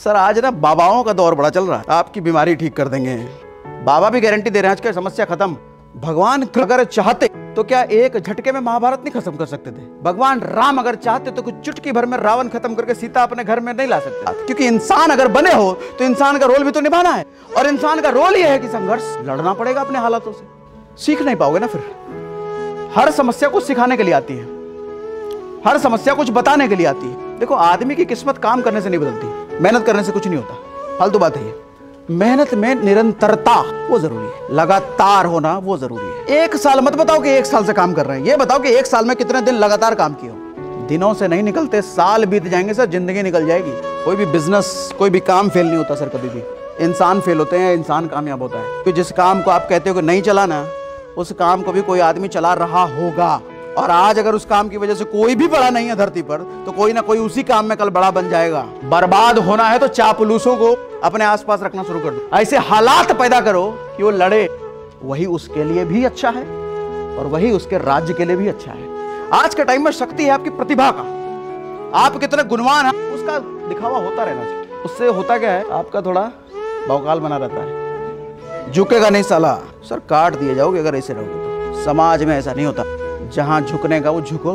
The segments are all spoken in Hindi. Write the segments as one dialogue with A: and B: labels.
A: सर आज ना बाबाओं का दौर बड़ा चल रहा है, आपकी बीमारी ठीक कर देंगे। बाबा भी गारंटी दे रहे हैं आज की समस्या खत्म। भगवान अगर चाहते तो क्या एक झटके में महाभारत नहीं खत्म कर सकते थे? भगवान राम अगर चाहते तो कुछ चुटकी भर में रावण खत्म करके सीता अपने घर में नहीं ला सकते। क्योंकि इंसान अगर बने हो तो इंसान का रोल भी तो निभाना है, और इंसान का रोल यह है कि संघर्ष लड़ना पड़ेगा अपने हालातों से। सीख नहीं पाओगे ना फिर। हर समस्या कुछ सिखाने के लिए आती है, हर समस्या कुछ बताने के लिए आती है। देखो आदमी की किस्मत काम करने से नहीं बदलती, मेहनत करने से कुछ नहीं होता। फालतू बात है ये। मेहनत में निरंतरता वो जरूरी है, लगातार होना वो जरूरी है। एक साल मत बताओ कि एक साल से काम कर रहे हैं, ये बताओ कि एक साल में कितने दिन लगातार काम किए हो। दिनों से नहीं निकलते, साल बीत जाएंगे सर, जिंदगी निकल जाएगी। कोई भी बिजनेस, कोई भी काम फेल नहीं होता सर कभी भी। इंसान फेल होते हैं, इंसान कामयाब होता है। क्योंकि जिस काम को आप कहते हो कि नहीं चलाना, उस काम को भी कोई आदमी चला रहा होगा। और आज अगर उस काम की वजह से कोई भी बड़ा नहीं है धरती पर, तो कोई ना कोई उसी काम में कल बड़ा बन जाएगा। बर्बाद होना है तो चापलूसों को अपने आसपास रखना शुरू कर दो। ऐसे हालात पैदा करो कि वो लड़े, वही उसके लिए भी अच्छा है और वही उसके राज्य के लिए भी अच्छा है। आज के टाइम में शक्ति है आपकी प्रतिभा का, आप कितने गुणवान हैं उसका दिखावा होता रहना चाहिए। उससे होता क्या है, आपका थोड़ा भौकाल बना रहता है। झुकेगा नहीं साला, सर काट दिए जाओगे अगर ऐसे रहोगे तो। समाज में ऐसा नहीं होता, जहां झुकने का वो झुको।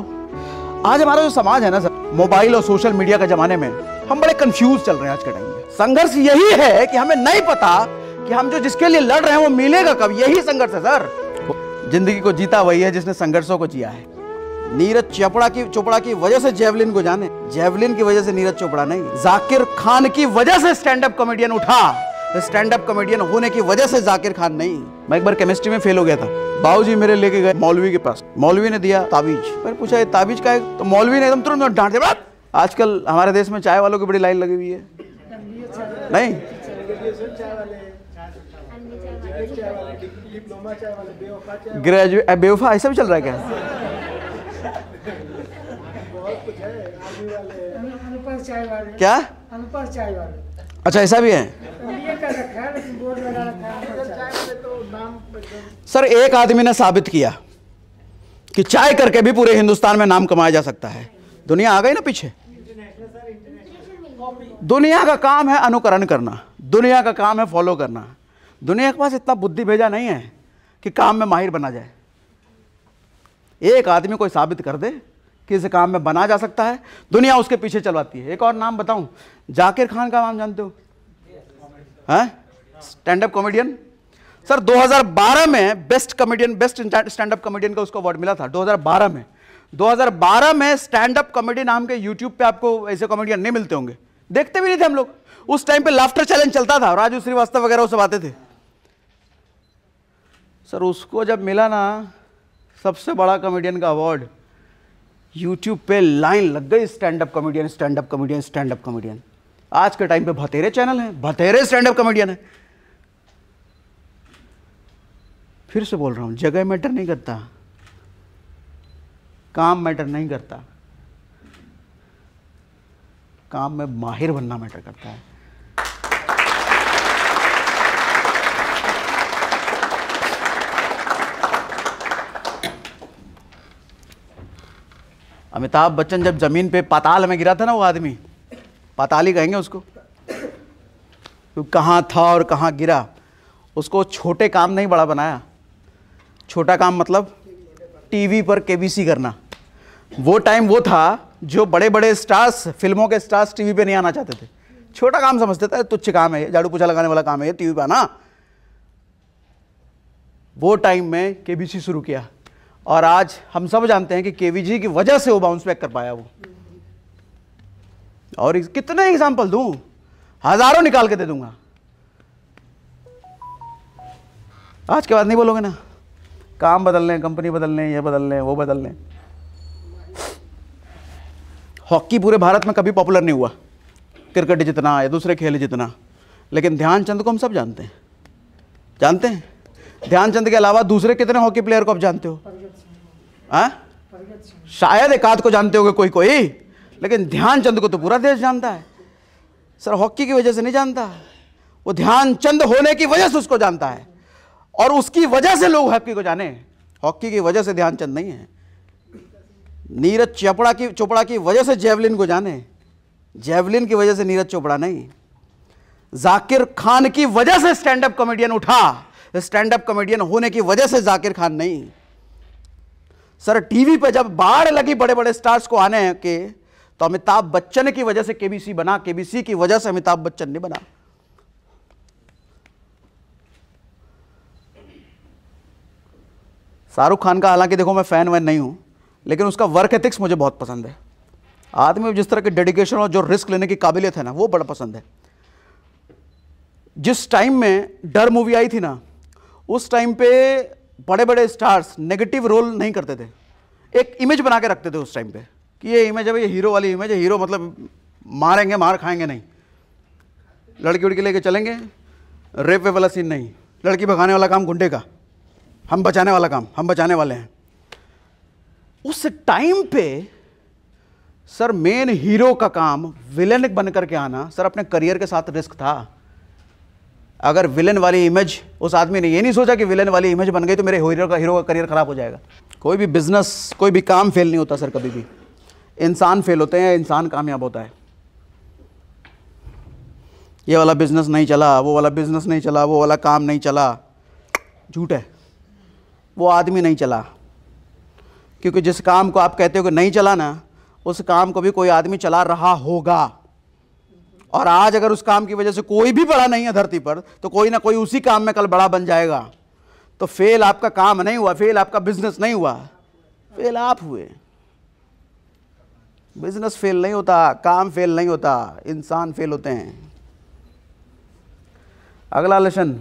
A: आज हमारा जो समाज है ना सर, मोबाइल और सोशल मीडिया के जमाने में हम बड़े कंफ्यूज चल रहे हैं आज के टाइम में। संघर्ष यही है कि हमें नहीं पता कि हम जो जिसके लिए लड़ रहे हैं वो मिलेगा कब। यही संघर्ष है सर। जिंदगी को जीता वही है जिसने संघर्षों को जिया है। नीरज चोपड़ा की वजह से जेवलिन को जाने, जेवलिन की वजह से नीरज चोपड़ा नहीं। जाकिर खान की वजह से स्टैंड अप कॉमेडियन उठा, स्टैंड अप कॉमेडियन होने की वजह से जाकिर खान नहीं। मैं एक बार केमिस्ट्री में फेल हो गया था, बाबूजी मेरे लेके गए मौलवी के पास। मौलवी ने दिया ताबीज, मैंने पूछा ये ताबीज का है? तो मौलवी ने एकदम तुरंत डांट दिया। आजकल हमारे देश में चाय वालों की बड़ी लाइन लगी हुई है। नहीं ग्रेजुएट बेवफा ऐसा भी चल रहा है क्या? क्या? अच्छा ऐसा भी है सर। एक आदमी ने साबित किया कि चाय करके भी पूरे हिंदुस्तान में नाम कमाया जा सकता है। दुनिया आ गई ना पीछे। दुनिया का काम है अनुकरण करना, दुनिया का काम है फॉलो करना। दुनिया के पास इतना बुद्धि भेजा नहीं है कि काम में माहिर बना जाए। एक आदमी कोई साबित कर दे कि इस काम में बना जा सकता है, दुनिया उसके पीछे चलवाती है। एक और नाम बताऊं, जाकिर खान का नाम जानते हो? हैं? स्टैंड अप कॉमेडियन सर 2012 में बेस्ट स्टैंड अप कॉमेडियन का उसको अवार्ड मिला था 2012 में। 2012 में स्टैंड अप कॉमेडी नाम के यूट्यूब पे आपको ऐसे कॉमेडियन नहीं मिलते होंगे, देखते भी नहीं थे हम लोग। उस टाइम पे लाफ्टर चैलेंज चलता था, राजू श्रीवास्तव वगैरह वो सब आते थे सर। उसको जब मिला ना सबसे बड़ा कॉमेडियन का अवार्ड, यूट्यूब पे लाइन लग गई, stand up comedian, stand up comedian, stand up comedian. आज के टाइम पे बतेरे चैनल हैं, बतेरे स्टैंड अप कॉमेडियन है। फिर से बोल रहा हूं, जगह मैटर नहीं करता, काम मैटर नहीं करता, काम में माहिर बनना मैटर करता है। अमिताभ बच्चन जब जमीन पे पाताल में गिरा था ना, वो आदमी पाताल ही कहेंगे उसको, तो कहाँ था और कहाँ गिरा। उसको छोटे काम नहीं बड़ा बनाया। छोटा काम मतलब टीवी पर केबीसी करना। वो टाइम वो था जो बड़े बड़े स्टार्स, फिल्मों के स्टार्स टीवी पे नहीं आना चाहते थे। छोटा काम समझते थे, तुच्छ काम है, झाड़ू पोछा लगाने वाला काम है टीवी पे आना। वो टाइम में केबीसी शुरू किया, और आज हम सब जानते हैं कि केवीजी की वजह से वो बाउंस बैक कर पाया वो। और कितने एग्जाम्पल दूं, हजारों निकाल के दे दूंगा। आज के बाद नहीं बोलोगे ना, काम बदल लें, कंपनी बदल लें, ये बदल लें, वो बदल लें। हॉकी पूरे भारत में कभी पॉपुलर नहीं हुआ, क्रिकेट जितना या दूसरे खेल जितना, लेकिन ध्यानचंद को हम सब जानते हैं। जानते हैं ध्यानचंद के अलावा दूसरे कितने हॉकी प्लेयर को आप जानते हो? शायद एक आध को जानते होगे कोई कोई, लेकिन ध्यानचंद को तो पूरा देश जानता है सर। हॉकी की वजह से नहीं जानता, वो ध्यानचंद होने की वजह से उसको जानता है, और उसकी वजह से लोग हॉकी को जाने। हॉकी की वजह से ध्यानचंद नहीं है। नीरज चोपड़ा की वजह से जेवलिन को जाने, जेवलिन की वजह से नीरज चोपड़ा नहीं। जाकिर खान की वजह से स्टैंड अप कॉमेडियन उठा, स्टैंड अप कॉमेडियन होने की वजह से जाकिर खान नहीं। सर टीवी पे जब बाढ़ लगी बड़े बड़े स्टार्स को आने के, तो अमिताभ बच्चन की वजह से केबीसी बना, केबीसी की वजह से अमिताभ बच्चन नहीं बना। शाहरुख खान का हालांकि देखो मैं फैन वैन नहीं हूं, लेकिन उसका वर्क एथिक्स मुझे बहुत पसंद है। आदमी में जिस तरह की डेडिकेशन और जो रिस्क लेने की काबिलियत है ना, वो बड़ा पसंद है। जिस टाइम में डर मूवी आई थी ना, उस टाइम पे बड़े बड़े स्टार्स नेगेटिव रोल नहीं करते थे, एक इमेज बना के रखते थे उस टाइम पे कि ये इमेज है भाई, ये हीरो वाली इमेज है, हीरो मतलब मारेंगे मार खाएंगे नहीं, लड़की उड़की लेके चलेंगे, रेप वे वाला सीन नहीं, लड़की भगाने वाला काम गुंडे का, हम बचाने वाला काम हम बचाने वाले हैं। उस टाइम पे सर मेन हीरो का काम विलेन बन करके आना सर अपने करियर के साथ रिस्क था। अगर विलेन वाली इमेज, उस आदमी ने ये नहीं सोचा कि विलेन वाली इमेज बन गई तो मेरे हीरो का करियर खराब हो जाएगा। कोई भी बिजनेस, कोई भी काम फेल नहीं होता सर, कभी भी इंसान फेल होते हैं, इंसान कामयाब होता है। ये वाला बिजनेस नहीं चला, वो वाला बिजनेस नहीं चला, वो वाला काम नहीं चला, झूठ है। वो आदमी नहीं चला, क्योंकि जिस काम को आप कहते हो कि नहीं चला ना, उस काम को भी कोई आदमी चला रहा होगा। और आज अगर उस काम की वजह से कोई भी बड़ा नहीं है धरती पर, तो कोई ना कोई उसी काम में कल बड़ा बन जाएगा। तो फेल आपका काम नहीं हुआ, फेल आपका बिजनेस नहीं हुआ, फेल आप हुए। बिजनेस फेल नहीं होता, काम फेल नहीं होता, इंसान फेल होते हैं। अगला लेसन,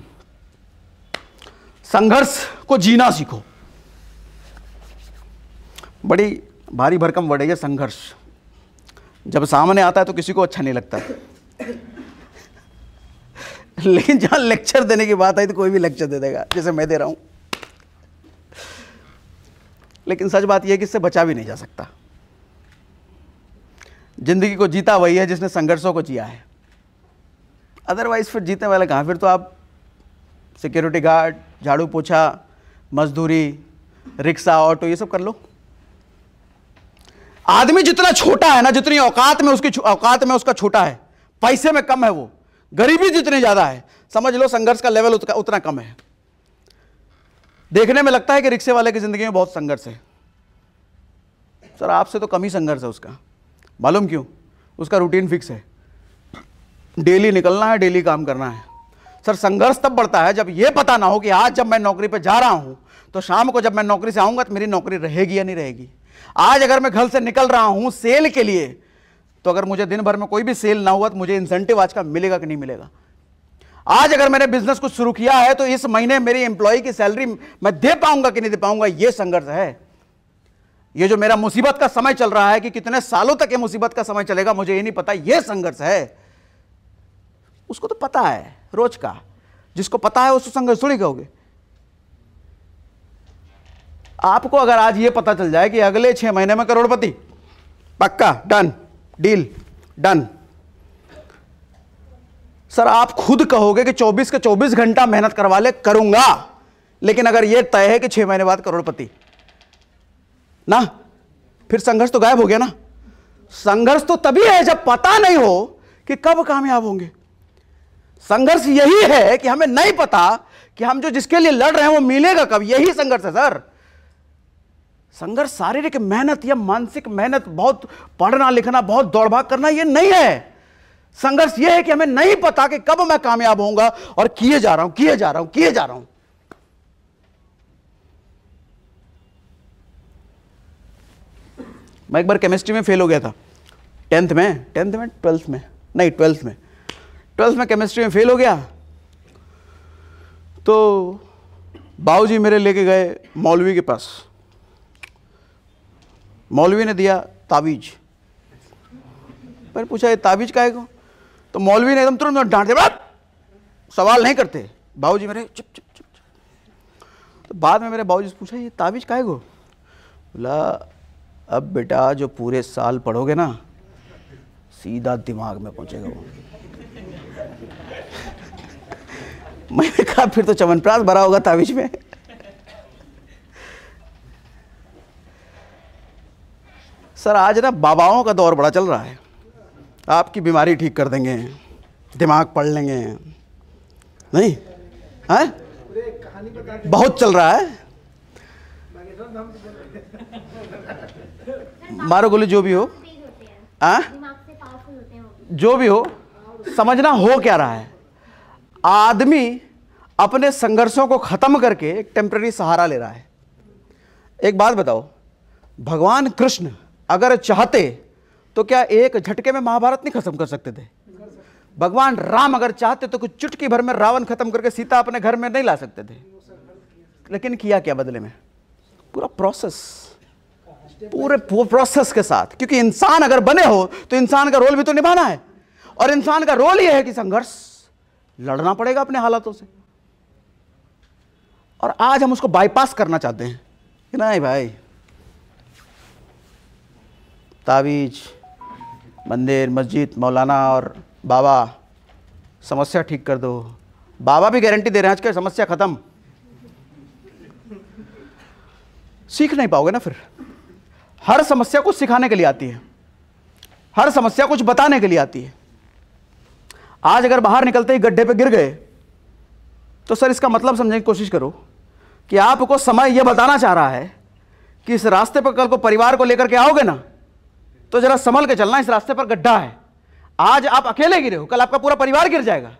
A: संघर्ष को जीना सीखो। बड़ी भारी भरकम वर्ड है ये संघर्ष। जब सामने आता है तो किसी को अच्छा नहीं लगता, लेकिन जहां लेक्चर देने की बात आई तो कोई भी लेक्चर दे देगा, जैसे मैं दे रहा हूं। लेकिन सच बात यह है कि इससे बचा भी नहीं जा सकता। जिंदगी को जीता वही है जिसने संघर्षों को जिया है, अदरवाइज फिर जीतने वाले कहाँ। फिर तो आप सिक्योरिटी गार्ड, झाड़ू पोछा, मजदूरी, रिक्शा, ऑटो, ये सब कर लो। आदमी जितना छोटा है ना, जितनी औकात में उसका छोटा है, पैसे में कम है वो, गरीबी जितनी ज्यादा है, समझ लो संघर्ष का लेवल उतना कम है। देखने में लगता है कि रिक्शे वाले की जिंदगी में बहुत संघर्ष है, सर आपसे तो कम ही संघर्ष है उसका। मालूम क्यों? उसका रूटीन फिक्स है, डेली निकलना है, डेली काम करना है। सर संघर्ष तब बढ़ता है जब यह पता ना हो कि आज जब मैं नौकरी पर जा रहा हूं तो शाम को जब मैं नौकरी से आऊंगा तो मेरी नौकरी रहेगी या नहीं रहेगी। आज अगर मैं घर से निकल रहा हूं सेल के लिए, तो अगर मुझे दिन भर में कोई भी सेल ना हुआ तो मुझे इंसेंटिव आज का मिलेगा कि नहीं मिलेगा। आज अगर मैंने बिजनेस कुछ शुरू किया है तो इस महीने मेरी एम्प्लॉय की सैलरी मैं दे पाऊंगा कि नहीं दे पाऊंगा, यह संघर्ष है। ये जो मेरा मुसीबत का समय चल रहा है कि कितने सालों तक ये मुसीबत का समय चलेगा मुझे ये नहीं पता, यह संघर्ष है। उसको तो पता है रोज का, जिसको पता है उसको संघर्ष थोड़ी कहोगे। आपको अगर आज ये पता चल जाए कि अगले 6 महीने में करोड़पति पक्का, डन, डील डन, सर आप खुद कहोगे कि 24 के 24 घंटा मेहनत करवा ले, करूंगा। लेकिन अगर यह तय है कि 6 महीने बाद करोड़पति ना, फिर संघर्ष तो गायब हो गया ना। संघर्ष तो तभी है जब पता नहीं हो कि कब कामयाब होंगे। संघर्ष यही है कि हमें नहीं पता कि हम जो जिसके लिए लड़ रहे हैं वो मिलेगा कब, यही संघर्ष है सर। संघर्ष शारीरिक मेहनत या मानसिक मेहनत, बहुत पढ़ना लिखना, बहुत दौड़ भाग करना, ये नहीं है। संघर्ष यह है कि हमें नहीं पता कि कब मैं कामयाब होऊंगा और किए जा रहा हूं, किए जा रहा हूं, किए जा रहा हूं। मैं एक बार केमिस्ट्री में फेल हो गया था, 12th में केमिस्ट्री में फेल हो गया। तो बाबूजी मेरे लेके गए मौलवी के पास, मौलवी ने दिया ताबीज। मैंने पूछा ये ताबीज काहे को? तो मौलवी ने एकदम तुरंत डांट दिया, सवाल नहीं करते। बाबूजी मेरे चुप चुप चुप चुप। तो बाद में मेरे बाबूजी से पूछा ये ताबीज काहे को? बोला अब बेटा जो पूरे साल पढ़ोगे ना सीधा दिमाग में पहुंचेगा वो। मैंने कहा फिर तो च्यवनप्राश भरा होगा ताबीज में। सर आज ना बाबाओं का दौर बड़ा चल रहा है, आपकी बीमारी ठीक कर देंगे, दिमाग पढ़ लेंगे, नहीं है? बहुत चल रहा है। मारो गोली जो भी हो, जो भी हो, समझना हो क्या रहा है। आदमी अपने संघर्षों को खत्म करके एक टेम्पररी सहारा ले रहा है। एक बात बताओ, भगवान कृष्ण अगर चाहते तो क्या एक झटके में महाभारत नहीं खत्म कर सकते थे? भगवान राम अगर चाहते तो कुछ चुटकी भर में रावण खत्म करके सीता अपने घर में नहीं ला सकते थे? लेकिन किया क्या बदले में? पूरा प्रोसेस, पूरे प्रोसेस के साथ। क्योंकि इंसान अगर बने हो तो इंसान का रोल भी तो निभाना है, और इंसान का रोल यह है कि संघर्ष लड़ना पड़ेगा अपने हालातों से। और आज हम उसको बाईपास करना चाहते हैं कि नहीं भाई, तावीज, मंदिर, मस्जिद, मौलाना और बाबा समस्या ठीक कर दो। बाबा भी गारंटी दे रहे हैं आज की समस्या खत्म। सीख नहीं पाओगे ना फिर। हर समस्या कुछ सिखाने के लिए आती है, हर समस्या कुछ बताने के लिए आती है। आज अगर बाहर निकलते ही गड्ढे पे गिर गए तो सर इसका मतलब समझने की कोशिश करो कि आपको समय यह बताना चाह रहा है कि इस रास्ते पर कल को परिवार को लेकर के आओगे ना तो जरा संभल के चलना, इस रास्ते पर गड्ढा है। आज आप अकेले गिरे हो, कल आपका पूरा परिवार गिर जाएगा।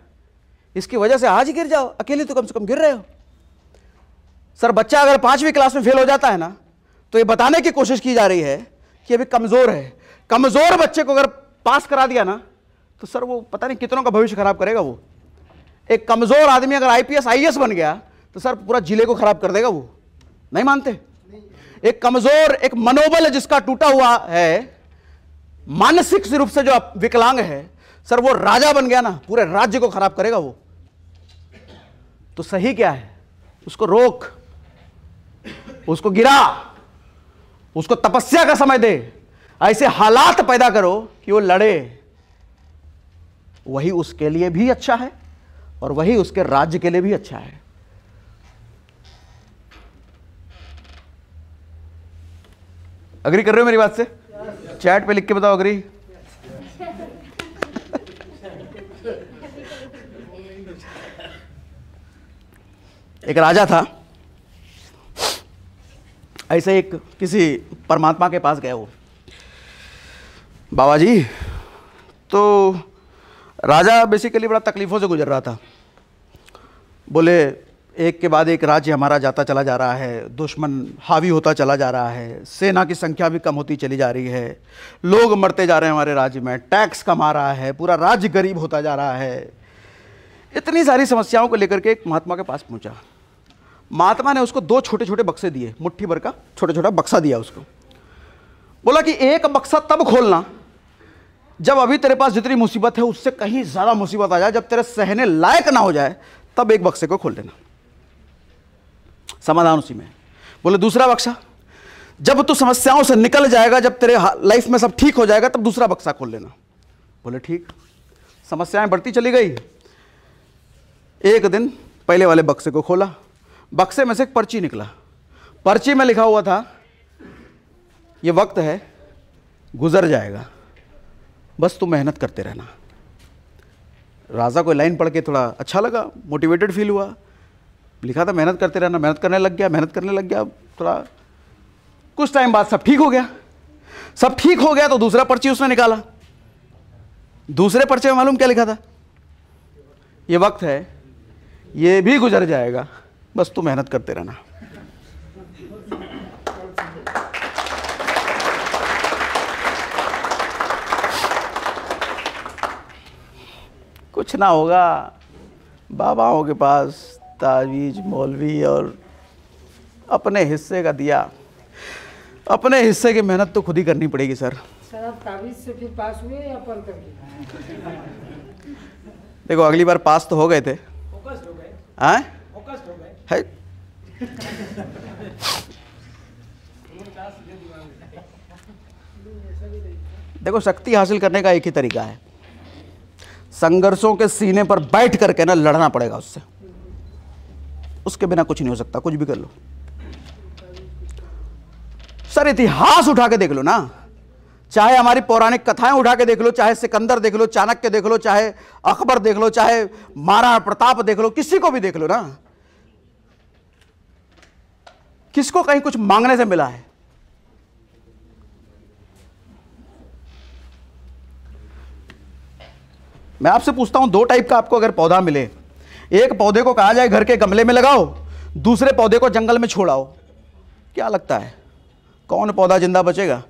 A: इसकी वजह से आज ही गिर जाओ, अकेले तो कम से कम गिर रहे हो। सर बच्चा अगर 5वीं क्लास में फेल हो जाता है ना तो ये बताने की कोशिश की जा रही है कि अभी कमजोर है। कमजोर बच्चे को अगर पास करा दिया ना तो सर वो पता नहीं कितनों का भविष्य खराब करेगा। वो एक कमजोर आदमी अगर आईपीएस आईएएस बन गया तो सर पूरा जिले को खराब कर देगा। वो नहीं मानते? एक कमजोर, एक मनोबल जिसका टूटा हुआ है, मानसिक रूप से जो विकलांग है, सर वो राजा बन गया ना पूरे राज्य को खराब करेगा वो। तो सही क्या है? उसको रोक, उसको गिरा, उसको तपस्या का समय दे, ऐसे हालात पैदा करो कि वो लड़े। वही उसके लिए भी अच्छा है और वही उसके राज्य के लिए भी अच्छा है। अग्री कर रहे हो मेरी बात से? चैट पे लिख के बताओ अग्री। एक राजा था, ऐसे एक किसी परमात्मा के पास गया वो। बाबा जी, तो राजा बेसिकली बड़ा तकलीफों से गुजर रहा था। बोले एक के बाद एक राज्य हमारा जाता चला जा रहा है, दुश्मन हावी होता चला जा रहा है, सेना की संख्या भी कम होती चली जा रही है, लोग मरते जा रहे हैं हमारे राज्य में, टैक्स कम आ रहा है, पूरा राज्य गरीब होता जा रहा है। इतनी सारी समस्याओं को लेकर के एक महात्मा के पास पहुंचा। महात्मा ने उसको 2 छोटे छोटे बक्से दिए, मुट्ठी भर का छोटा छोटा बक्सा दिया उसको। बोला कि एक बक्सा तब खोलना जब अभी तेरे पास जितनी मुसीबत है उससे कहीं ज़्यादा मुसीबत आ जाए, जब तेरे सहने लायक ना हो जाए तब एक बक्से को खोल लेना, समाधान उसी में। बोले दूसरा बक्सा जब तू समस्याओं से निकल जाएगा, जब तेरे लाइफ में सब ठीक हो जाएगा तब दूसरा बक्सा खोल लेना। बोले ठीक। समस्याएं बढ़ती चली गई। एक दिन पहले वाले बक्से को खोला, बक्से में से एक पर्ची निकला। पर्ची में लिखा हुआ था ये वक्त है, गुजर जाएगा, बस तू मेहनत करते रहना। राजा को लाइन पढ़ के थोड़ा अच्छा लगा, मोटिवेटेड फील हुआ। लिखा था मेहनत करते रहना, मेहनत करने लग गया, मेहनत करने लग गया। थोड़ा कुछ टाइम बाद सब ठीक हो गया। सब ठीक हो गया तो दूसरा पर्ची उसने निकाला। दूसरे पर्चे में मालूम क्या लिखा था? ये वक्त है, ये भी गुजर जाएगा, बस तू मेहनत करते रहना। कुछ ना होगा, बाबाओं के पास तावीज, मौलवी और अपने हिस्से का दिया। अपने हिस्से की मेहनत तो खुद ही करनी पड़ेगी सर।
B: सर आप तावीज से फिर पास हुए या पढ़ करके?
A: देखो अगली बार पास तो हो गए थे।
B: फोकस्ड हो गए?
A: हैं?
B: फोकस्ड हो गए?
A: है? देखो शक्ति हासिल करने का एक ही तरीका है, संघर्षों के सीने पर बैठ करके ना लड़ना पड़ेगा उससे। उसके बिना कुछ नहीं हो सकता, कुछ भी कर लो। सर इतिहास उठा के देख लो ना, चाहे हमारी पौराणिक कथाएं उठा के देख लो, चाहे सिकंदर देख लो, चाणक्य देख लो, चाहे अकबर देख लो, चाहे महाराणा प्रताप देख लो, किसी को भी देख लो ना, किसको कहीं कुछ मांगने से मिला है? मैं आपसे पूछता हूं, दो टाइप का आपको अगर पौधा मिले, एक पौधे को कहा जाए घर के गमले में लगाओ, दूसरे पौधे को जंगल में छोड़ाओ, क्या लगता है कौन पौधा जिंदा बचेगा?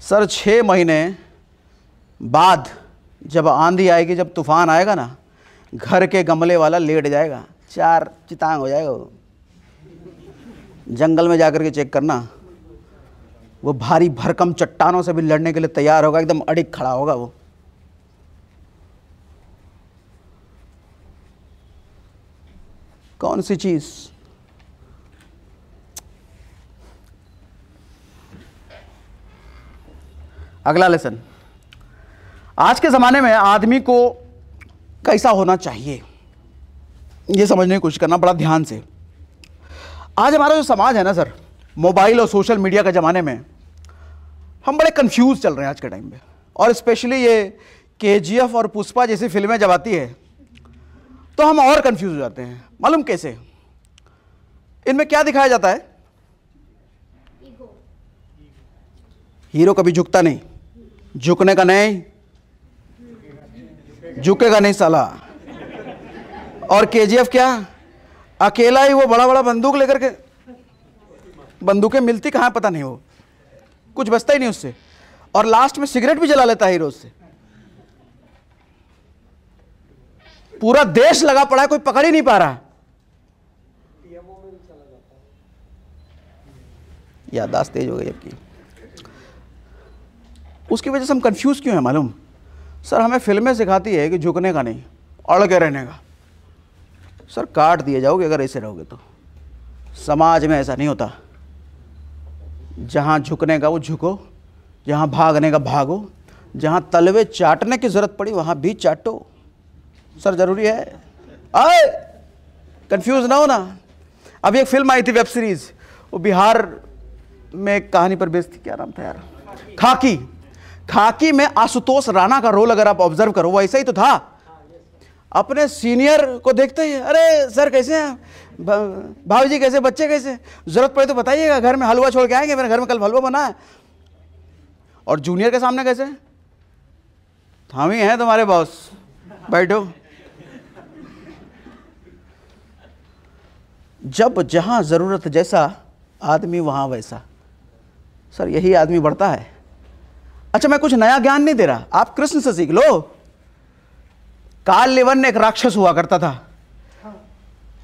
A: सर 6 महीने बाद जब आंधी आएगी, जब तूफान आएगा ना, घर के गमले वाला लेट जाएगा, 4 चितांग हो जाएगा वो। जंगल में जाकर के चेक करना, वो भारी भरकम चट्टानों से भी लड़ने के लिए तैयार होगा, एकदम अड़िग खड़ा होगा वो। कौन सी चीज? अगला लेसन, आज के ज़माने में आदमी को कैसा होना चाहिए, ये समझने की कोशिश करना बड़ा ध्यान से। आज हमारा जो समाज है ना सर, मोबाइल और सोशल मीडिया के ज़माने में हम बड़े कंफ्यूज चल रहे हैं आज के टाइम पे। और स्पेशली ये KGF और पुष्पा जैसी फिल्में जब आती है तो हम और कंफ्यूज हो जाते हैं। मालूम कैसे? इनमें क्या दिखाया जाता है? हीरो कभी झुकता नहीं, झुकने का नहीं, झुकेगा नहीं साला। और KGF क्या, अकेला ही वो बड़ा बड़ा बंदूक लेकर के, बंदूकें मिलती कहाँ पता नहीं, वो कुछ बचता ही नहीं उससे, और लास्ट में सिगरेट भी जला लेता है हीरो से। पूरा देश लगा पड़ा है, कोई पकड़ ही नहीं पा रहा। याददाश्त तेज हो गई आपकी। उसकी वजह से हम कंफ्यूज क्यों हैं मालूम? सर हमें फिल्में सिखाती है कि झुकने का नहीं, अड़ के रहने का। सर काट दिए जाओगे अगर ऐसे रहोगे तो। समाज में ऐसा नहीं होता। जहाँ झुकने का वो झुको, जहाँ भागने का भागो, जहाँ तलवे चाटने की जरूरत पड़ी वहाँ भी चाटो। सर जरूरी है, आए कंफ्यूज ना हो ना। अभी एक फिल्म आई थी, वेब सीरीज, वो बिहार में एक कहानी पर बेस्ड थी, क्या नाम था यार, खाकी। खाकी में आशुतोष राणा का रोल अगर आप ऑब्जर्व करो, वो ऐसा ही तो था। अपने सीनियर को देखते ही, अरे सर कैसे हैं, भाभी जी कैसे, बच्चे कैसे, जरूरत पड़े तो बताइएगा, घर में हलवा छोड़ के आएंगे, मेरे घर में कल हलवा बना है। और जूनियर के सामने कैसे, हम ही हैं तुम्हारे बॉस, बैठो। जब जहां जरूरत जैसा आदमी वहां वैसा। सर यही आदमी बढ़ता है। अच्छा मैं कुछ नया ज्ञान नहीं दे रहा, आप कृष्ण से सीख लो। काल लेवन एक राक्षस हुआ करता था।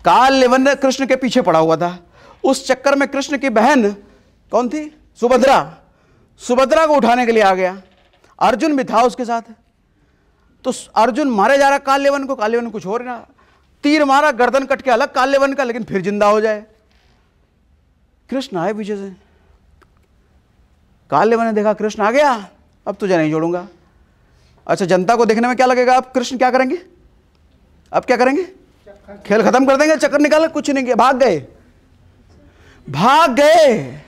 A: काल लेवन कृष्ण के पीछे पड़ा हुआ था। उस चक्कर में कृष्ण की बहन कौन थी, सुभद्रा, सुभद्रा को उठाने के लिए आ गया। अर्जुन भी था उसके साथ। तो अर्जुन मारे जा रहा काल लेवन को, काल लेवन कुछ हो रहा, तीर मारा, गर्दन कट के अलग काल लेवन का, लेकिन फिर जिंदा हो जाए। कृष्ण आए पीछे से, काल लेवन ने देखा कृष्ण आ गया, अब तुझे नहीं जोड़ूंगा। अच्छा जनता को देखने में क्या लगेगा, अब कृष्ण क्या करेंगे, अब क्या करेंगे, खेल खत्म कर देंगे, चक्कर निकाल, कुछ नहीं किया, भाग गए, भाग गए।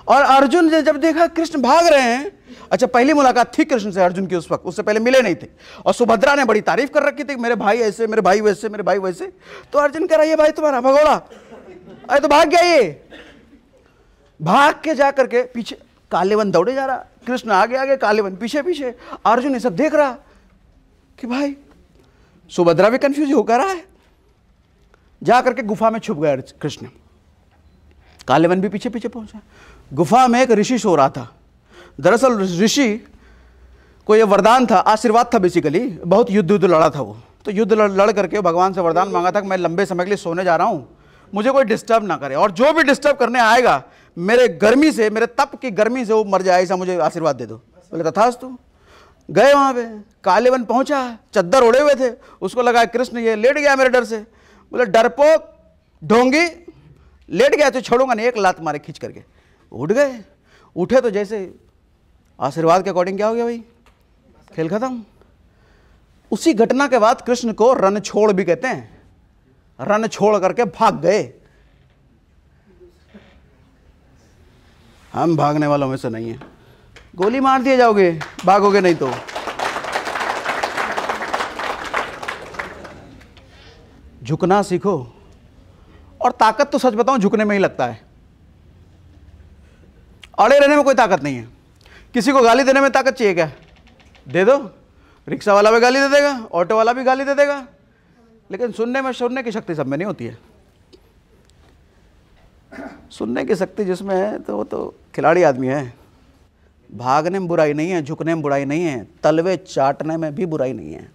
A: और अर्जुन ने जब देखा कृष्ण भाग रहे हैं, अच्छा पहली मुलाकात थी कृष्ण से अर्जुन की उस वक्त, उससे पहले मिले नहीं थे। और सुभद्रा ने बड़ी तारीफ कर रखी थी, मेरे भाई ऐसे, मेरे भाई वैसे, मेरे भाई वैसे। तो अर्जुन कह रहा है ये भाई तुम्हारा भगोड़ा, अरे तो भाग गया ये। भाग के जा करके पीछे कालेवन दौड़े जा रहा, कृष्ण आगे आगे, कालेवन पीछे पीछे। अर्जुन ये सब देख रहा कि भाई सुभद्रा भी कंफ्यूज होकर रहा है। जा करके गुफा में छुप गए कृष्ण, कालेवन भी पीछे पीछे पहुंचा। गुफा में एक ऋषि सो रहा था। दरअसल ऋषि को यह वरदान था, आशीर्वाद था बेसिकली, बहुत युद्ध लड़ा था वो। तो युद्ध लड़ करके भगवान से वरदान मांगा था कि मैं लंबे समय के लिए सोने जा रहा हूँ, मुझे कोई डिस्टर्ब ना करे, और जो भी डिस्टर्ब करने आएगा मेरे गर्मी से, मेरे तप की गर्मी से वो मर जाए, ऐसा मुझे आशीर्वाद दे दो। बोले तथास्तु। गए वहाँ पे, कालेवन पहुँचा, चद्दर ओढ़े हुए थे, उसको लगा कृष्ण ये लेट गया मेरे डर से। बोले डरपोक ढोंगी, लेट गया तो छोड़ूंगा नहीं, एक लात मारे खींच करके। उठ गए, उठे तो जैसे आशीर्वाद के अकॉर्डिंग क्या हो गया भाई, खेल खत्म। उसी घटना के बाद कृष्ण को रणछोड़ भी कहते हैं। रण छोड़ करके भाग गए। हम भागने वालों में से नहीं है। गोली मार दिए जाओगे, भागोगे नहीं तो। झुकना सीखो, और ताकत तो सच बताऊं झुकने में ही लगता है। अड़े रहने में कोई ताकत नहीं है। किसी को गाली देने में ताकत चाहिए क्या? दे दो, रिक्शा वाला भी गाली दे देगा, ऑटो वाला भी गाली दे देगा, लेकिन सुनने की शक्ति सब में नहीं होती है। सुनने की शक्ति जिसमें है तो वो तो खिलाड़ी आदमी है। भागने में बुराई नहीं है, झुकने में बुराई नहीं है, तलवे चाटने में भी बुराई नहीं है,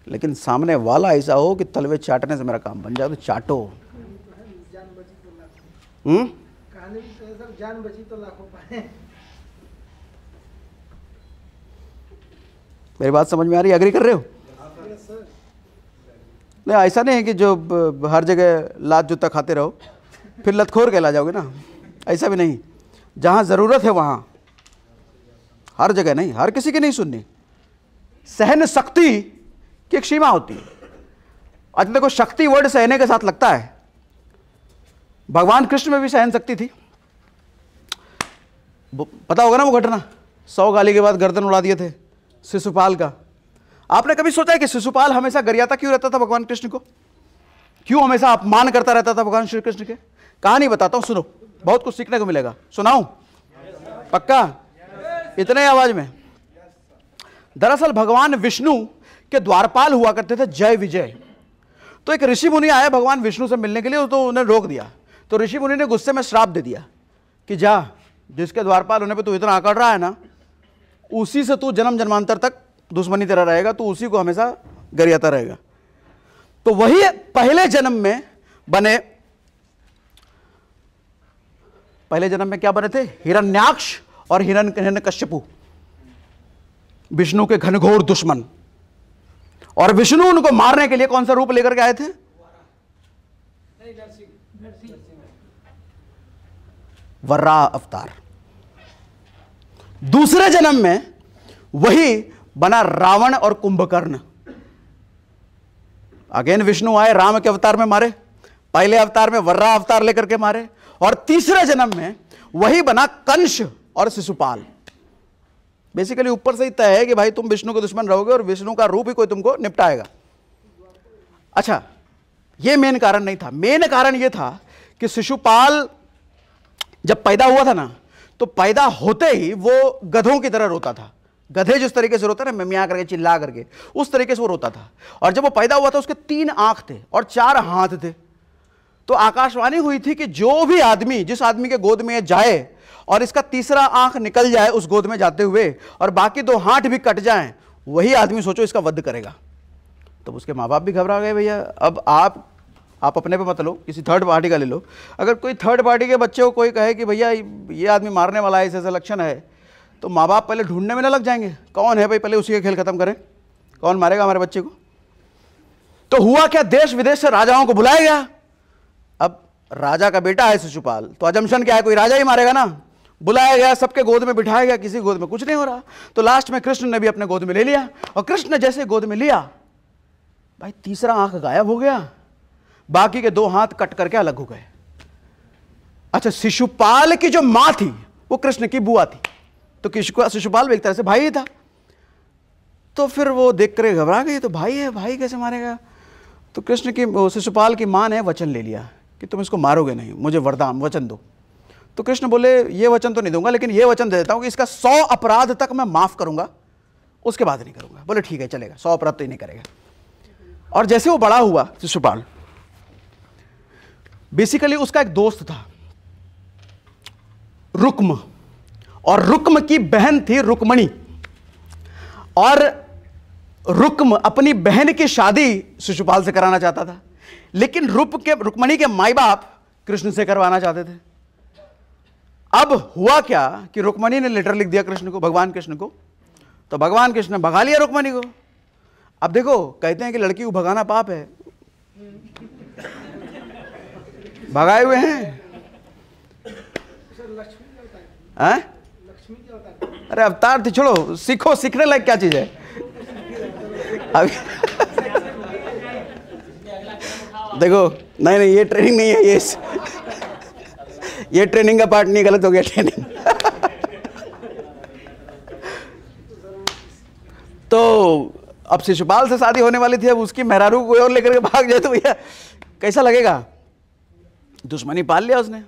A: लेकिन सामने वाला ऐसा हो कि तलवे चाटने से मेरा काम बन जाए तो चाटो।
B: जान बची तो लाखों पाए।
A: मेरी बात समझ में आ रही है? एग्री कर रहे हो? नहीं, ऐसा नहीं है कि जो हर जगह लात जूता खाते रहो फिर लतखोर कहला जाओगे ना, ऐसा भी नहीं। जहाँ ज़रूरत है वहाँ, हर जगह नहीं, हर किसी की नहीं सुननी। सहन शक्ति की एक सीमा होती है। अच्छा देखो, शक्ति वर्ड सहने के साथ लगता है। भगवान कृष्ण में भी सहन शक्ति थी। पता होगा ना वो घटना, 100 गाली के बाद गर्दन उड़ा दिए थे शिशुपाल का। आपने कभी सोचा है कि शिशुपाल हमेशा गरियाता क्यों रहता था भगवान कृष्ण को? क्यों हमेशा अपमान करता रहता था भगवान श्री कृष्ण के? कहानी बताता हूं, सुनो, बहुत कुछ सीखने को मिलेगा। सुनाऊं? पक्का? इतने आवाज में। दरअसल भगवान विष्णु के द्वारपाल हुआ करते थे जय विजय। तो एक ऋषि मुनि आया भगवान विष्णु से मिलने के लिए, तो उन्हें रोक दिया। तो ऋषि मुनि ने गुस्से में श्राप दे दिया कि जा, जिसके द्वारपाल होने पे तू इतना आकड़ रहा है ना, उसी से तू जन्म जन्मांतर तक दुश्मनी तेरा रहेगा, तू उसी को हमेशा गरियाता रहेगा। तो वही पहले जन्म में बने, पहले जन्म में क्या बने थे? हिरण्याक्ष और हिरण्यकश्यपु, विष्णु के घनघोर दुश्मन। और विष्णु उनको मारने के लिए कौन सा रूप लेकर के आए थे? वराह अवतार। दूसरे जन्म में वही बना रावण और कुंभकर्ण। अगेन विष्णु आए, राम के अवतार में मारे, पहले अवतार में वराह अवतार लेकर के मारे, और तीसरे जन्म में वही बना कंस और शिशुपाल। बेसिकली ऊपर से ही तय है कि भाई तुम विष्णु के दुश्मन रहोगे और विष्णु का रूप ही कोई तुमको निपटाएगा। अच्छा, यह मेन कारण नहीं था। मेन कारण यह था कि शिशुपाल जब पैदा हुआ था ना, तो पैदा होते ही वो गधों की तरह रोता था। गधे जिस तरीके से रोता है ना, मियाँ करके चिल्ला करके, उस तरीके से वो रोता था। और जब वो पैदा हुआ था उसके 3 आंख थे और 4 हाथ थे। तो आकाशवाणी हुई थी कि जो भी आदमी, जिस आदमी के गोद में जाए और इसका तीसरा आंख निकल जाए उस गोद में जाते हुए, और बाकी 2 हाथ भी कट जाएं, वही आदमी सोचो इसका वध करेगा। तो उसके माँ बाप भी घबरा गए, भैया अब आप अपने पे मत लो, किसी थर्ड पार्टी का ले लो। अगर कोई थर्ड पार्टी के बच्चे को कोई कहे कि भैया ये आदमी मारने वाला है, ऐसा लक्षण है, तो माँ बाप पहले ढूंढने में ना लग जाएंगे, कौन है भाई, पहले उसी का खेल खत्म करें, कौन मारेगा हमारे बच्चे को। तो हुआ क्या, देश विदेश से राजाओं को बुलाया गया। अब राजा का बेटा है शिशुपाल, तो अजम्पशन क्या है, कोई राजा ही मारेगा ना। बुलाया गया, सबके गोद में बिठाया गया, किसी गोद में कुछ नहीं हो रहा। तो लास्ट में कृष्ण ने भी अपने गोद में ले लिया, और कृष्ण ने जैसे गोद में लिया, भाई तीसरा आंख गायब हो गया, बाकी के 2 हाथ कट करके अलग हो गए। अच्छा, शिशुपाल की जो मां थी वो कृष्ण की बुआ थी, तो शिशुपाल भी एक तरह से भाई ही था। तो फिर वो देख कर घबरा गई, तो भाई है, भाई कैसे मारेगा। तो कृष्ण की, शिशुपाल की मां ने वचन ले लिया कि तुम इसको मारोगे नहीं, मुझे वरदान वचन दो। तो कृष्ण बोले ये वचन तो नहीं दूंगा, लेकिन ये वचन दे देता हूं कि इसका 100 अपराध तक मैं माफ करूंगा, उसके बाद नहीं करूंगा। बोले ठीक है चलेगा, 100 अपराध तो ही नहीं करेगा। और जैसे वो बड़ा हुआ शिशुपाल, बेसिकली उसका एक दोस्त था रुक्म, और रुक्म की बहन थी रुक्मणी। और रुक्म अपनी बहन की शादी शिशुपाल से कराना चाहता था, लेकिन रुक्मणी के माई बाप कृष्ण से करवाना चाहते थे। अब हुआ क्या कि रुक्मणी ने लेटर लिख दिया कृष्ण को, भगवान कृष्ण को, तो भगवान कृष्ण ने भगा लिया रुक्मणी को। अब देखो, कहते हैं कि लड़की को भगाना पाप है, भगाए हुए हैं। अरे अवतार थी, छोड़ो, सीखो, सीखने लायक क्या चीज है अभी देखो, नहीं ये ट्रेनिंग नहीं है, ये ट्रेनिंग का पार्ट नहीं, गलत हो गया ट्रेनिंग। तो अब शिशुपाल से शादी होने वाली थी, अब उसकी मेहरारू को कोई और लेकर के भाग जाए तो भैया कैसा लगेगा? दुश्मनी पाल लिया उसने।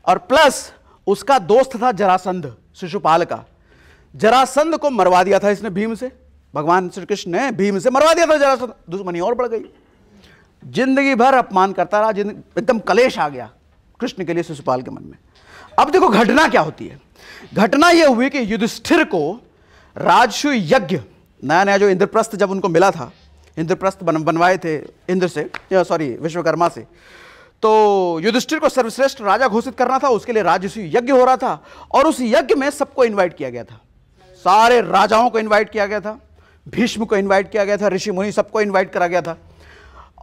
A: और प्लस उसका दोस्त था जरासंध, शिशुपाल का। जरासंध को मरवा दिया था इसने भीम से, भगवान श्री कृष्ण ने भीम से मरवा दिया था जरासंध। दुश्मनी और बढ़ गई, जिंदगी भर अपमान करता रहा, एकदम कलेश आ गया कृष्ण के लिए शिशुपाल के मन में। अब देखो घटना क्या होती है। घटना यह हुई कि युधिष्ठिर को राजसूय यज्ञ, नया नया जो इंद्रप्रस्थ जब उनको मिला था, इंद्रप्रस्थ बनवाए थे इंद्र से, सॉरी विश्वकर्मा से, तो युधिष्ठिर को सर्वश्रेष्ठ राजा घोषित करना था, उसके लिए राजसूय यज्ञ हो रहा था। और उस यज्ञ में सबको इनवाइट किया गया था, सारे राजाओं को इनवाइट किया गया था, भीष्म को इनवाइट किया गया था, ऋषि मुनि सबको इनवाइट करा गया था,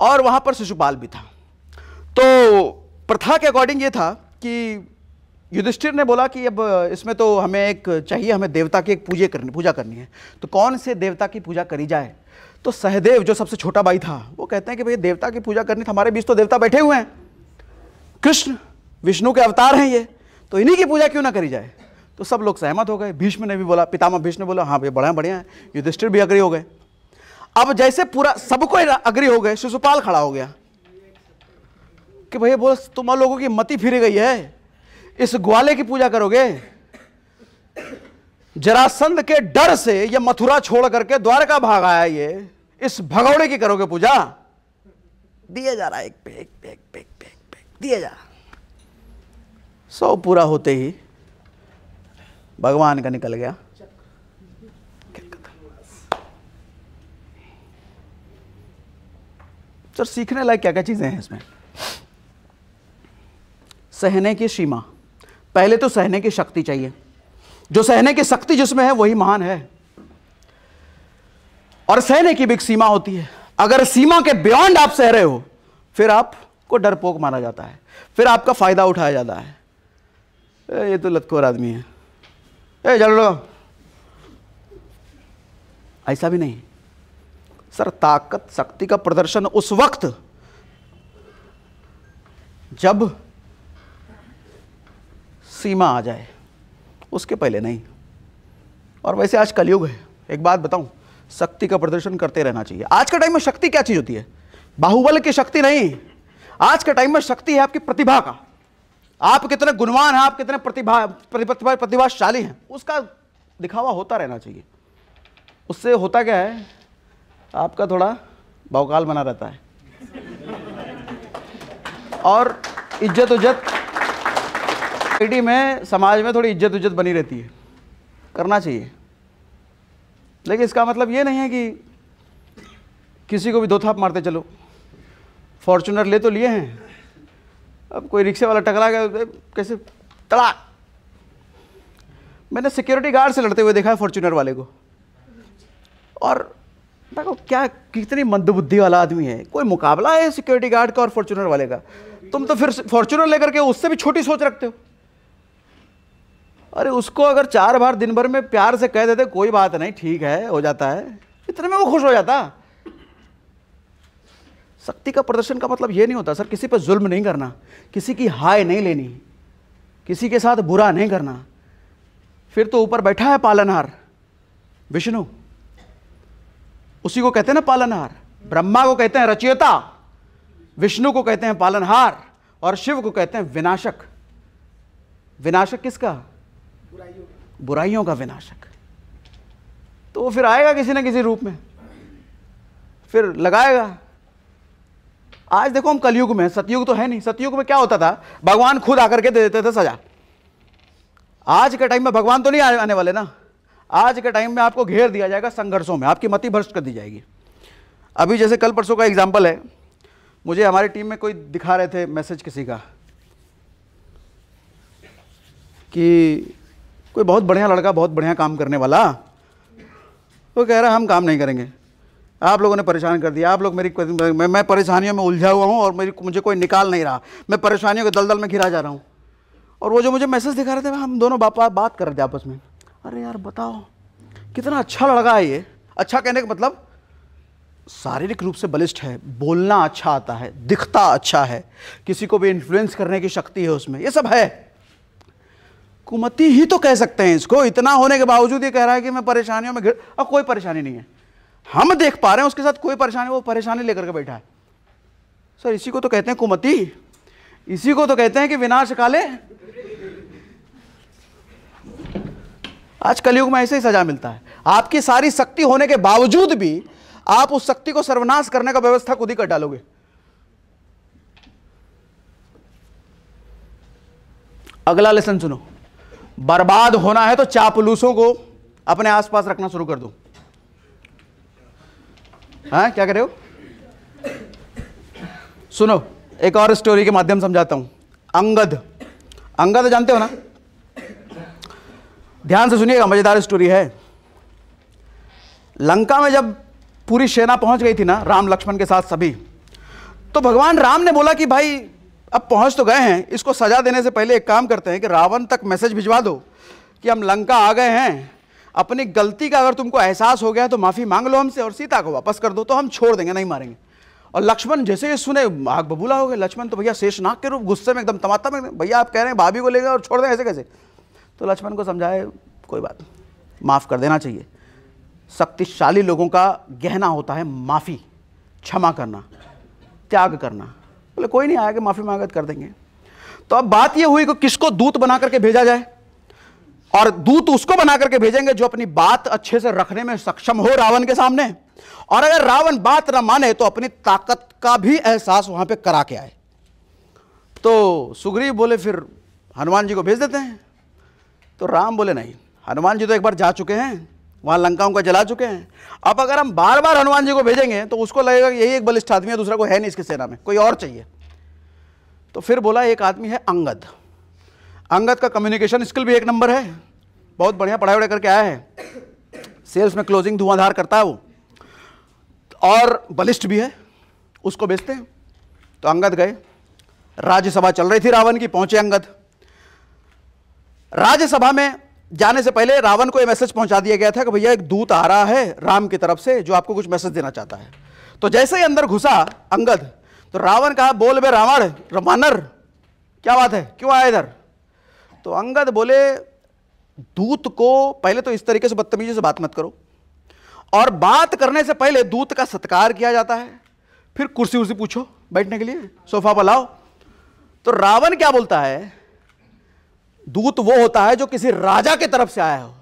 A: और वहां पर शिशुपाल भी था। तो प्रथा के अकॉर्डिंग ये था कि युधिष्ठिर ने बोला कि अब इसमें तो हमें एक चाहिए, हमें देवता की एक पूजा करनी है, तो कौन से देवता की पूजा करी जाए? तो सहदेव जो सबसे छोटा भाई था वो कहते हैं कि भाई देवता की पूजा करनी, हमारे बीच तो देवता बैठे हुए हैं, कृष्ण विष्णु के अवतार हैं ये, तो इन्हीं की पूजा क्यों ना करी जाए? तो सब लोग सहमत हो गए। भीष्म ने भी बोला, पितामह भीष्म ने बोला हाँ भाई बढ़िया बढ़िया है। युधिष्ठिर भी अग्री हो गए। अब जैसे पूरा सबको अग्री हो गए, शिशुपाल खड़ा हो गया कि भैया बोल तुम लोगों की मति फिर गई है, इस ग्वाले की पूजा करोगे? जरासंध के डर से ये मथुरा छोड़ करके द्वारका भाग आया, ये इस भगौड़े की करोगे पूजा? दिया जा रहा है एक पे एक पे एक पे एक पे एक पे दिया जा रहा। 100 पूरा होते ही भगवान का निकल गया। सर सीखने लायक क्या क्या चीजें हैं इसमें? सहने की सीमा, पहले तो सहने की शक्ति चाहिए। जो सहने की शक्ति जिसमें है वही महान है। और सहने की भी एक सीमा होती है। अगर सीमा के बियॉन्ड आप सह रहे हो फिर आपको डरपोक माना जाता है, फिर आपका फायदा उठाया जाता है। ये तो लतखोर आदमी है, चलो। ऐसा भी नहीं सर, ताकत शक्ति का प्रदर्शन उस वक्त जब सीमा आ जाए, उसके पहले नहीं। और वैसे आज कलयुग है, एक बात बताऊं, शक्ति का प्रदर्शन करते रहना चाहिए। आज के टाइम में शक्ति क्या चीज होती है? बाहुबल की शक्ति नहीं। आज के टाइम में शक्ति है आपकी प्रतिभा का। आप कितने गुणवान हैं, आप कितने प्रतिभाशाली हैं, उसका दिखावा होता रहना चाहिए। उससे होता क्या है, आपका थोड़ा भौकाल बना रहता है और इज्जत उज्जत सोसाइटी में, समाज में थोड़ी इज्जत उज्जत बनी रहती है। करना चाहिए, लेकिन इसका मतलब ये नहीं है कि किसी को भी दो थाप मारते चलो। फॉर्च्यूनर ले तो लिए हैं, अब कोई रिक्शे वाला टकरा गया कैसे तड़ा। मैंने सिक्योरिटी गार्ड से लड़ते हुए देखा है फॉर्च्यूनर वाले को, और देखो क्या कितनी मंदबुद्धि वाला आदमी है। कोई मुकाबला है सिक्योरिटी गार्ड का और फॉर्च्यूनर वाले का? तुम तो फिर फॉर्च्यूनर लेकर के उससे भी छोटी सोच रखते हो। अरे उसको अगर 4 बार दिन भर में प्यार से कह देते कोई बात नहीं ठीक है हो जाता है, इतने में वो खुश हो जाता। शक्ति का प्रदर्शन का मतलब ये नहीं होता सर किसी पर जुल्म नहीं करना, किसी की हाय नहीं लेनी, किसी के साथ बुरा नहीं करना। फिर तो ऊपर बैठा है पालनहार विष्णु, उसी को कहते हैं ना पालनहार। ब्रह्मा को कहते हैं रचयिता, विष्णु को कहते हैं पालनहार, और शिव को कहते हैं विनाशक। विनाशक किसका? बुराइयों का विनाशक। तो वो फिर आएगा किसी न किसी रूप में, फिर लगाएगा। आज देखो हम कलयुग में, सतयुग तो है नहीं। सतयुग में क्या होता था, भगवान खुद आकर के दे देते थे सजा। आज के टाइम में भगवान तो नहीं आने वाले ना। आज के टाइम में आपको घेर दिया जाएगा संघर्षों में, आपकी मति भ्रष्ट कर दी जाएगी। अभी जैसे कल परसों का एग्जाम्पल है, मुझे हमारी टीम में कोई दिखा रहे थे मैसेज किसी का कि कोई बहुत बढ़िया लड़का, बहुत बढ़िया काम करने वाला, वो कह रहा हम काम नहीं करेंगे, आप लोगों ने परेशान कर दिया, आप लोग मैं परेशानियों में उलझा हुआ हूँ और मुझे कोई निकाल नहीं रहा, मैं परेशानियों के दलदल में घिरा जा रहा हूँ। और वो जो मुझे मैसेज दिखा रहे थे, हम दोनों बात कर रहे थे आपस में, अरे यार बताओ कितना अच्छा लड़का है ये। अच्छा कहने का मतलब शारीरिक रूप से बलिष्ठ है, बोलना अच्छा आता है, दिखता अच्छा है, किसी को भी इन्फ्लुएंस करने की शक्ति है उसमें, ये सब है। कुमति ही तो कह सकते हैं इसको। इतना होने के बावजूद ये कह रहा है कि मैं परेशानियों में अब कोई परेशानी नहीं है, हम देख पा रहे हैं उसके साथ कोई परेशानी, वो परेशानी लेकर के बैठा है। सर इसी को तो कहते हैं कुमति, इसी को तो कहते हैं कि विनाश काले। आज कलयुग में ऐसे ही सजा मिलता है। आपकी सारी शक्ति होने के बावजूद भी आप उस शक्ति को सर्वनाश करने का व्यवस्था खुद ही कर डालोगे। अगला लेसन सुनो, बर्बाद होना है तो चापलूसों को अपने आसपास रखना शुरू कर दो। हाँ क्या कह रहे हो? सुनो एक और स्टोरी के माध्यम समझाता हूं। अंगद, अंगद जानते हो ना? ध्यान से सुनिएगा, मजेदार स्टोरी है। लंका में जब पूरी सेना पहुंच गई थी ना, राम लक्ष्मण के साथ सभी, तो भगवान राम ने बोला कि भाई अब पहुंच तो गए हैं, इसको सजा देने से पहले एक काम करते हैं कि रावण तक मैसेज भिजवा दो कि हम लंका आ गए हैं, अपनी गलती का अगर तुमको एहसास हो गया तो माफी मांग लो हमसे और सीता को वापस कर दो, तो हम छोड़ देंगे, नहीं मारेंगे। और लक्ष्मण जैसे ये सुने आग बबूला हो गए। लक्ष्मण तो भैया शेषनाग के रूप, गुस्से में एकदम तमाता में, भैया आप कह रहे हैं भाभी को ले गए और छोड़ दें, ऐसे कैसे? तो लक्ष्मण को समझाए कोई बात, माफ़ कर देना चाहिए। शक्तिशाली लोगों का गहना होता है माफ़ी, क्षमा करना, त्याग करना। बोले कोई नहीं, आया कि माफ़ी मांगत कर देंगे। तो अब बात यह हुई कि किसको दूत बना करके भेजा जाए, और दूत उसको बना करके भेजेंगे जो अपनी बात अच्छे से रखने में सक्षम हो रावण के सामने, और अगर रावण बात न माने तो अपनी ताकत का भी एहसास वहां पे करा के आए। तो सुग्रीव बोले फिर हनुमान जी को भेज देते हैं। तो राम बोले नहीं, हनुमान जी तो एक बार जा चुके हैं, वहां लंकाओं का जला चुके हैं, अब अगर हम बार बार हनुमान जी को भेजेंगे तो उसको लगेगा कि यही एक बलिष्ठ आदमी है, दूसरा कोई है नहीं इसकी सेना में, कोई और चाहिए। तो फिर बोला एक आदमी है अंगद। अंगद का कम्युनिकेशन स्किल भी एक नंबर है, बहुत बढ़िया पढ़ाई वढ़ाई करके आया है, सेल्स में क्लोजिंग धुआंधार करता है वो, और बलिष्ठ भी है, उसको भेजते हैं। तो अंगद गए, राज्यसभा चल रही थी रावण की, पहुंचे अंगद। राज्यसभा में जाने से पहले रावण को यह मैसेज पहुंचा दिया गया था कि भैया एक दूत आ रहा है राम की तरफ से जो आपको कुछ मैसेज देना चाहता है। तो जैसे ही अंदर घुसा अंगद, तो रावण कहा बोल बे रावण, वानर क्या बात है, क्यों आया इधर? तो अंगद बोले दूत को पहले तो इस तरीके से बदतमीजी से बात मत करो, और बात करने से पहले दूत का सत्कार किया जाता है, फिर कुर्सी उर्सी पूछो बैठने के लिए, सोफा पर लाओ। तो रावण क्या बोलता है, दूत वो होता है जो किसी राजा के तरफ से आया हो,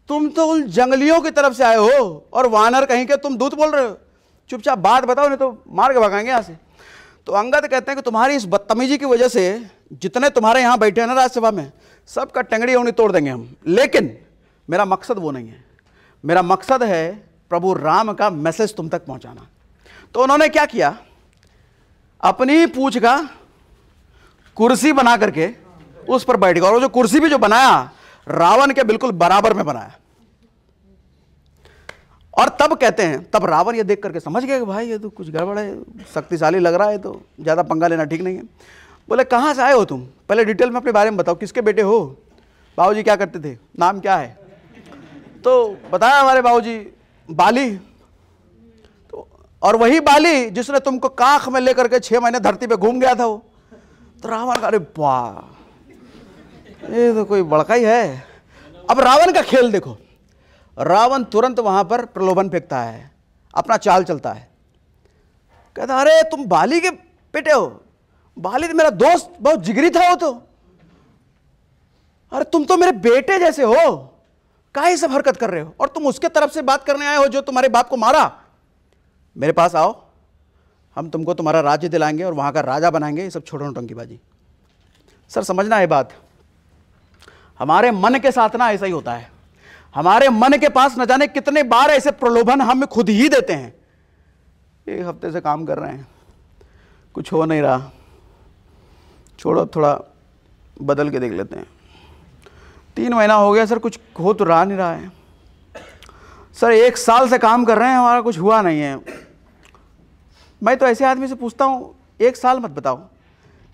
A: तुम तो उन जंगलियों की तरफ से आए हो और वानर कहीं के तुम दूत बोल रहे हो, चुपचाप बात बताओ नहीं तो मार के भगाएंगे यहां से। तो अंगद कहते हैं कि तुम्हारी इस बदतमीजी की वजह से जितने तुम्हारे यहां बैठे हैं ना राज्यसभा में, सबका टंगड़ी उंगली तोड़ देंगे हम, लेकिन मेरा मकसद वो नहीं है, मेरा मकसद है प्रभु राम का मैसेज तुम तक पहुंचाना। तो उन्होंने क्या किया, अपनी पूंछ का कुर्सी बना करके उस पर बैठ गया, और वो जो कुर्सी भी जो बनाया रावण के बिल्कुल बराबर में बनाया। और तब कहते हैं, तब रावण ये देख करके समझ गया कि भाई ये तो कुछ गड़बड़ है, शक्तिशाली लग रहा है, तो ज्यादा पंगा लेना ठीक नहीं है। बोले कहां से आए हो तुम, पहले डिटेल में अपने बारे में बताओ, किसके बेटे हो, बाबूजी क्या करते थे, नाम क्या है? तो बताया हमारे बाबूजी बाली, तो और वही बाली जिसने तुमको काख में लेकर के 6 महीने धरती पे घूम गया था वो। तो रावण का अरे वाह, ये तो कोई बड़का ही है। अब रावण का खेल देखो, रावण तुरंत वहां पर प्रलोभन फेंकता है, अपना चाल चलता है, कहता अरे तुम बाली के बेटे हो, बाली तो मेरा दोस्त, बहुत जिगरी था वो तो, अरे तुम तो मेरे बेटे जैसे हो, काहे सब हरकत कर रहे हो, और तुम उसके तरफ से बात करने आए हो जो तुम्हारे बाप को मारा, मेरे पास आओ, हम तुमको तुम्हारा राज्य दिलाएंगे और वहां का राजा बनाएंगे। ये सब छोड़ो नौटंकी बाजी। सर समझना है बात, हमारे मन के साथ ना ऐसा ही होता है, हमारे मन के पास न जाने कितने बार ऐसे प्रलोभन हम खुद ही देते हैं। एक हफ्ते से काम कर रहे हैं, कुछ हो नहीं रहा, छोड़ो थोड़ा बदल के देख लेते हैं। 3 महीना हो गया सर, कुछ हो तो रहा नहीं रहा है। सर 1 साल से काम कर रहे हैं, हमारा कुछ हुआ नहीं है। मैं तो ऐसे आदमी से पूछता हूँ 1 साल मत बताओ,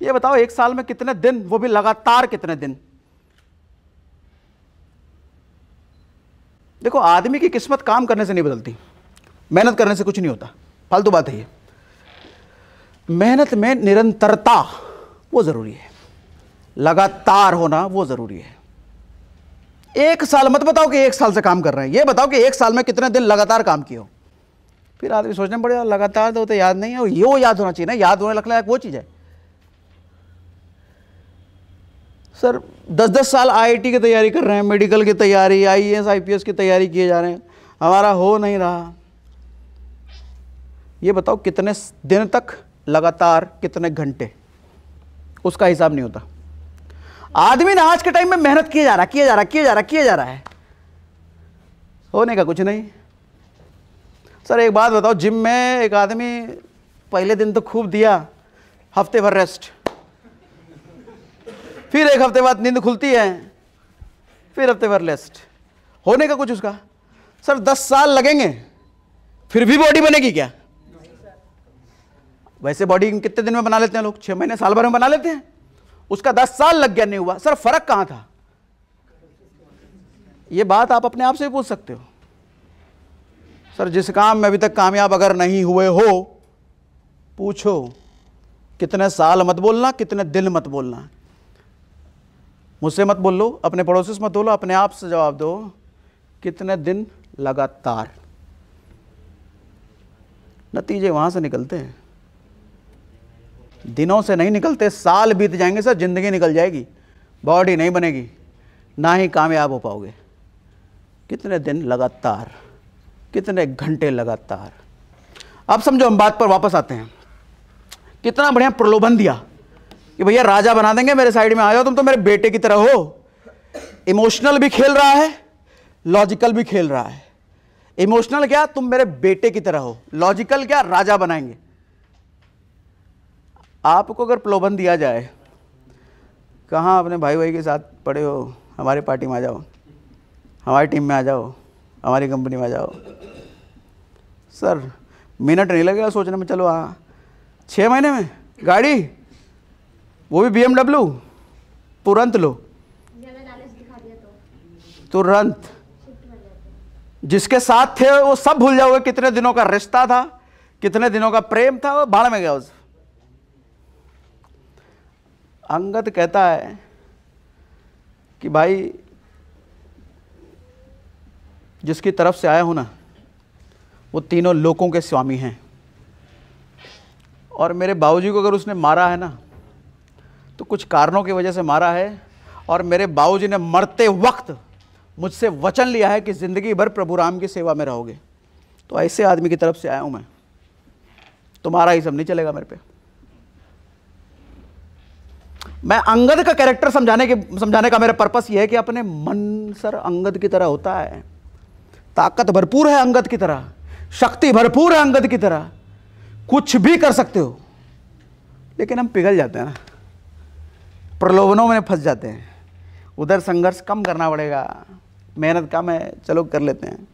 A: ये बताओ 1 साल में कितने दिन, वो भी लगातार कितने दिन। देखो आदमी की किस्मत काम करने से नहीं बदलती, मेहनत करने से कुछ नहीं होता, फालतू बात है ये। मेहनत में निरंतरता वो ज़रूरी है, लगातार होना वो ज़रूरी है। एक साल मत बताओ कि एक साल से काम कर रहे हैं, ये बताओ कि एक साल में कितने दिन लगातार काम किए हो। फिर आदमी सोचने पड़ेगा लगातार तो याद नहीं है, ये वो याद होना चाहिए ना, याद होने लगने लायक वो चीज़ है। सर 10-10 साल आईआईटी की तैयारी कर रहे हैं, मेडिकल की तैयारी, आईएएस आईपीएस की तैयारी किए जा रहे हैं, हमारा हो नहीं रहा। ये बताओ कितने दिन तक लगातार, कितने घंटे, उसका हिसाब नहीं होता। आदमी ना आज के टाइम में मेहनत किए जा रहा है, होने का कुछ नहीं। सर एक बात बताओ, जिम में एक आदमी पहले दिन तो खूब दिया, हफ्ते भर रेस्ट, फिर एक हफ्ते बाद नींद खुलती है, फिर हफ्ते भर रेस्ट, होने का कुछ उसका। सर 10 साल लगेंगे फिर भी बॉडी बनेगी क्या? वैसे बॉडी कितने दिन में बना लेते हैं लोग? 6 महीने, साल भर में बना लेते हैं। उसका 10 साल लग गया, नहीं हुआ। सर फर्क कहां था? ये बात आप अपने आप से पूछ सकते हो। सर जिस काम में अभी तक कामयाब अगर नहीं हुए हो, पूछो कितने साल मत बोलना, कितने दिन मत बोलना। मुझसे मत बोल लो, अपने पड़ोसी से मत बोलो, अपने आप से जवाब दो, कितने दिन लगातार। नतीजे वहां से निकलते हैं, दिनों से नहीं निकलते। साल बीत जाएंगे सर, जिंदगी निकल जाएगी, बॉडी नहीं बनेगी, ना ही कामयाब हो पाओगे। कितने दिन लगातार, कितने घंटे लगातार। अब समझो, हम बात पर वापस आते हैं। कितना बढ़िया प्रलोभन दिया कि भैया राजा बना देंगे, मेरे साइड में आ जाओ, तुम तो मेरे बेटे की तरह हो। इमोशनल भी खेल रहा है, लॉजिकल भी खेल रहा है। इमोशनल क्या, तुम मेरे बेटे की तरह हो, लॉजिकल क्या, राजा बनाएंगे। आपको अगर प्रलोभन दिया जाए, कहाँ अपने भाई भाई के साथ पड़े हो, हमारी पार्टी में आ जाओ, हमारी टीम में आ जाओ, हमारी कंपनी में आ जाओ, सर मिनट नहीं लगेगा सोचने में। चलो हाँ, 6 महीने में गाड़ी, वो भी BMW, तुरंत लो, तुरंत। जिसके साथ थे वो सब भूल जाओगे, कितने दिनों का रिश्ता था, कितने दिनों का प्रेम था, वो भाड़ में गया उस। अंगद कहता है कि भाई जिसकी तरफ से आया हूं ना, वो तीनों लोकों के स्वामी हैं। और मेरे बाबूजी को अगर उसने मारा है ना, तो कुछ कारणों की वजह से मारा है। और मेरे बाबूजी ने मरते वक्त मुझसे वचन लिया है कि ज़िंदगी भर प्रभु राम की सेवा में रहोगे। तो ऐसे आदमी की तरफ से आया हूं मैं, तुम्हारा ही सब नहीं चलेगा मेरे पे। मैं अंगद का कैरेक्टर समझाने का मेरा पर्पस यह है कि अपने मन सर अंगद की तरह होता है, ताकत भरपूर है अंगद की तरह, शक्ति भरपूर है अंगद की तरह, कुछ भी कर सकते हो। लेकिन हम पिघल जाते हैं ना, प्रलोभनों में फंस जाते हैं। उधर संघर्ष कम करना पड़ेगा, मेहनत कम है, चलो कर लेते हैं।